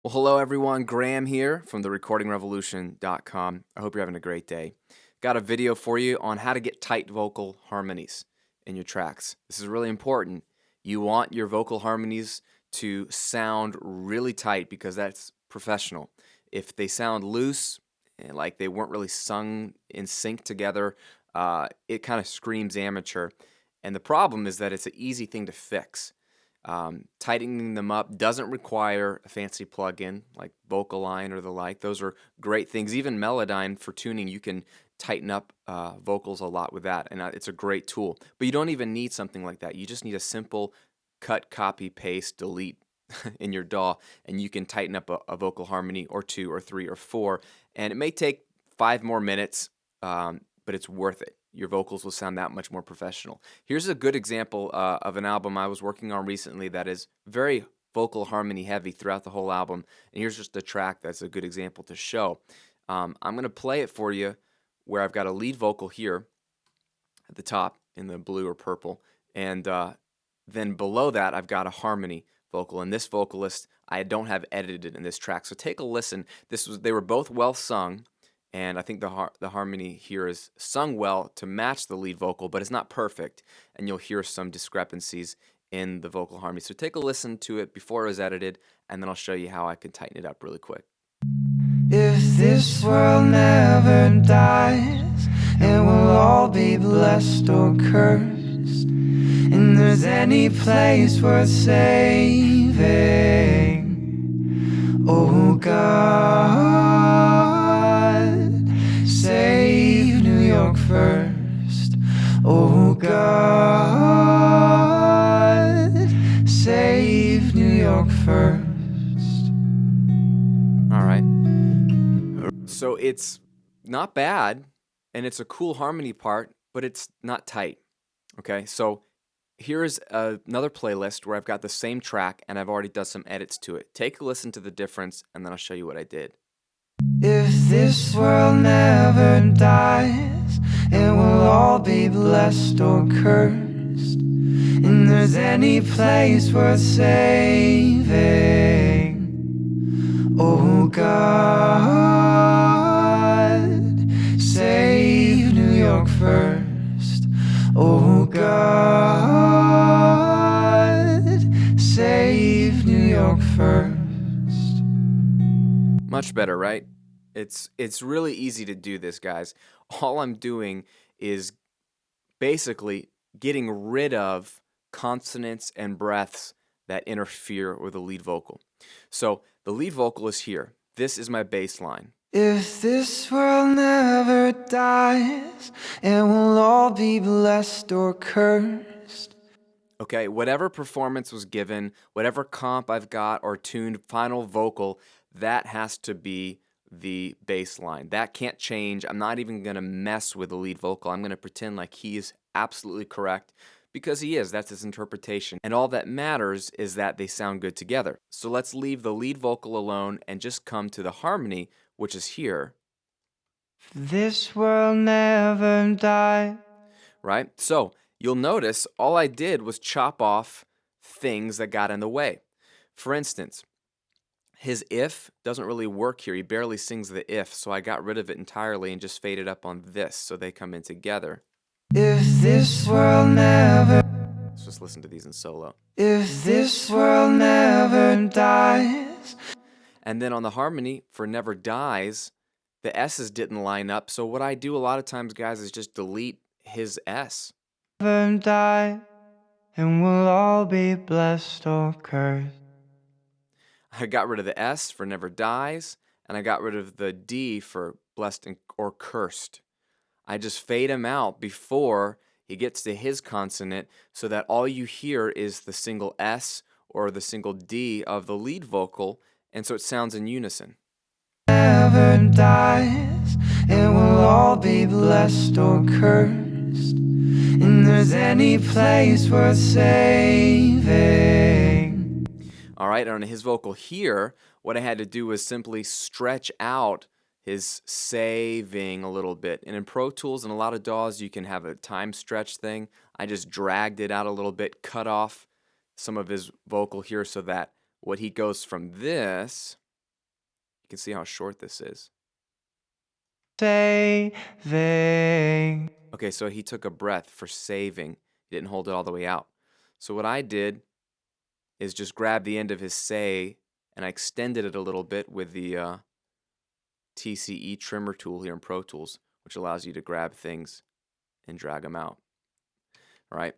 Well, hello everyone. Graham here from therecordingrevolution.com. I hope you're having a great day. Got a video for you on how to get tight vocal harmonies in your tracks. This is really important. You want your vocal harmonies to sound really tight because that's professional. If they sound loose and like they weren't really sung in sync together, it kind of screams amateur. And the problem is that it's an easy thing to fix. Tightening them up doesn't require a fancy plugin like Vocaline or the like. Those are great things. Even Melodyne for tuning, you can tighten up vocals a lot with that, and it's a great tool. But you don't even need something like that. You just need a simple cut, copy, paste, delete in your DAW, and you can tighten up a vocal harmony or two or three or four. And it may take 5 more minutes, but it's worth it. Your vocals will sound that much more professional. Here's a good example of an album I was working on recently that is very vocal harmony heavy throughout the whole album. And here's just a track that's a good example to show. I'm going to play it for you where I've got a lead vocal here at the top in the blue or purple. And then below that, I've got a harmony vocal. And this vocalist, I don't have edited in this track. So take a listen. They were both well sung. And I think the harmony here is sung well to match the lead vocal, but it's not perfect, and you'll hear some discrepancies in the vocal harmony. So take a listen to it before it was edited, and then I'll show you how I can tighten it up really quick. If this world never dies, and we'll all be blessed or cursed, and there's any place worth saving, oh God, save New York first. Oh God, save New York first. All right. So it's not bad, and it's a cool harmony part, but it's not tight. Okay, so here's another playlist where I've got the same track, and I've already done some edits to it. Take a listen to the difference, and then I'll show you what I did. If this world never dies, and we'll all be blessed or cursed, and there's any place worth saving, oh God, save New York first. Oh God, save New York first. Much better, right? It's really easy to do this, guys. All I'm doing is basically getting rid of consonants and breaths that interfere with the lead vocal. So the lead vocal is here. This is my bass line. If this world never dies, and we'll all be blessed or cursed. Okay, whatever performance was given, whatever comp I've got or tuned final vocal, that has to be the bass line. That can't change. I'm not even going to mess with the lead vocal. I'm going to pretend like he is absolutely correct because he is. That's his interpretation. And all that matters is that they sound good together. So let's leave the lead vocal alone and just come to the harmony, which is here. This world never die. Right? So you'll notice all I did was chop off things that got in the way. For instance, his if doesn't really work here. He barely sings the if, so I got rid of it entirely and just faded up on this so they come in together. If this world never, Let's just listen to these in solo. if this world never dies. And then on the harmony for Never Dies, the S's didn't line up, so what I do a lot of times, guys, is just delete his S. Never die, and we'll all be blessed or cursed. I got rid of the S for Never Dies, and I got rid of the D for Blessed or Cursed. I just fade him out before he gets to his consonant so that all you hear is the single S or the single D of the lead vocal, and so it sounds in unison. Never dies, and we'll all be blessed or cursed, and there's any place worth saving. All right, on his vocal here, what I had to do was simply stretch out his saving a little bit. And in Pro Tools and a lot of DAWs, you can have a time stretch thing. I just dragged it out a little bit, cut off some of his vocal here so that what he goes from this You can see how short this is. Saving. Okay, so he took a breath for saving. He didn't hold it all the way out. So what I did is just grab the end of his say and I extended it a little bit with the TCE trimmer tool here in Pro Tools, which allows you to grab things and drag them out. All right.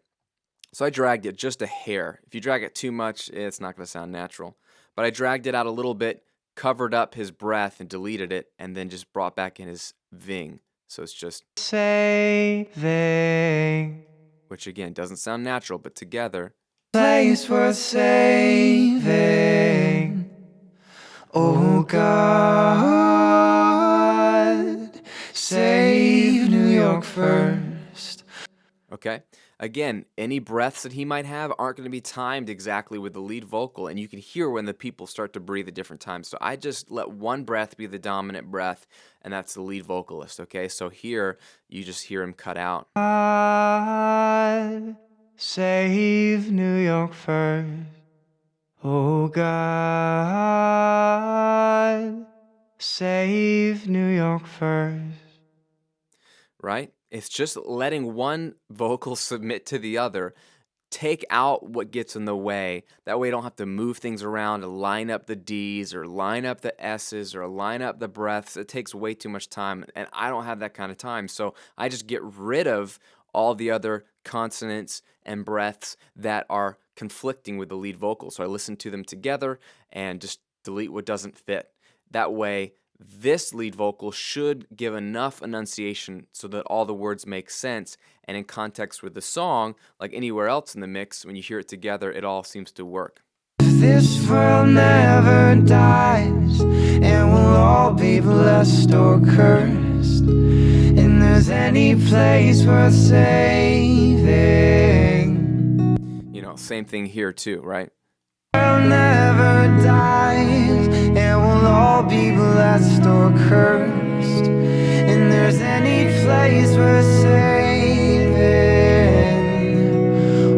So I dragged it just a hair. If you drag it too much, it's not going to sound natural. But I dragged it out a little bit, covered up his breath and deleted it, and then just brought back in his ving. So it's just Saving. which again doesn't sound natural, but together. Place worth saving. Oh God, save New York first. Okay. Again, any breaths that he might have aren't going to be timed exactly with the lead vocal, and you can hear when the people start to breathe at different times. So I just let one breath be the dominant breath, and that's the lead vocalist. Okay. So here you just hear him cut out. God, save New York first. Oh God, save New York first. Right? It's just letting one vocal submit to the other. Take out what gets in the way. That way you don't have to move things around to line up the D's or line up the S's or line up the breaths. It takes way too much time, and I don't have that kind of time. So I just get rid of all the other consonants and breaths that are conflicting with the lead vocal. So I listen to them together and just delete what doesn't fit. That way, this lead vocal should give enough enunciation so that all the words make sense, and in context with the song, like anywhere else in the mix, when you hear it together, it all seems to work. This world never dies, and we'll all be blessed or cursed. And there's any place worth saving. You know, same thing here too, right? World never dies, and we'll all be blessed or cursed. And there's any place worth saving.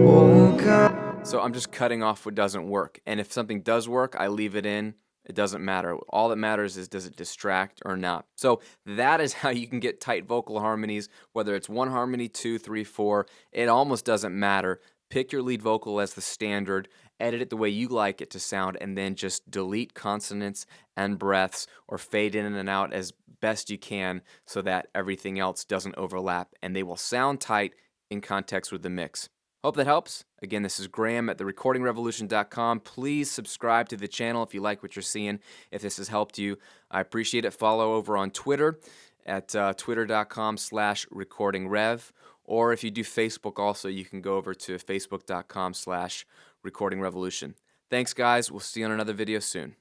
Oh God. So I'm just cutting off what doesn't work. And if something does work, I leave it in. It doesn't matter. All that matters is, does it distract or not? So that is how you can get tight vocal harmonies, whether it's one harmony, 2, 3, 4. It almost doesn't matter. Pick your lead vocal as the standard, edit it the way you like it to sound, and then just delete consonants and breaths or fade in and out as best you can so that everything else doesn't overlap and they will sound tight in context with the mix. Hope that helps. Again, this is Graham at therecordingrevolution.com. Please subscribe to the channel if you like what you're seeing, if this has helped you. I appreciate it. Follow over on Twitter at twitter.com/recordingrev. Or if you do Facebook also, you can go over to facebook.com/recordingrevolution. Thanks, guys. We'll see you on another video soon.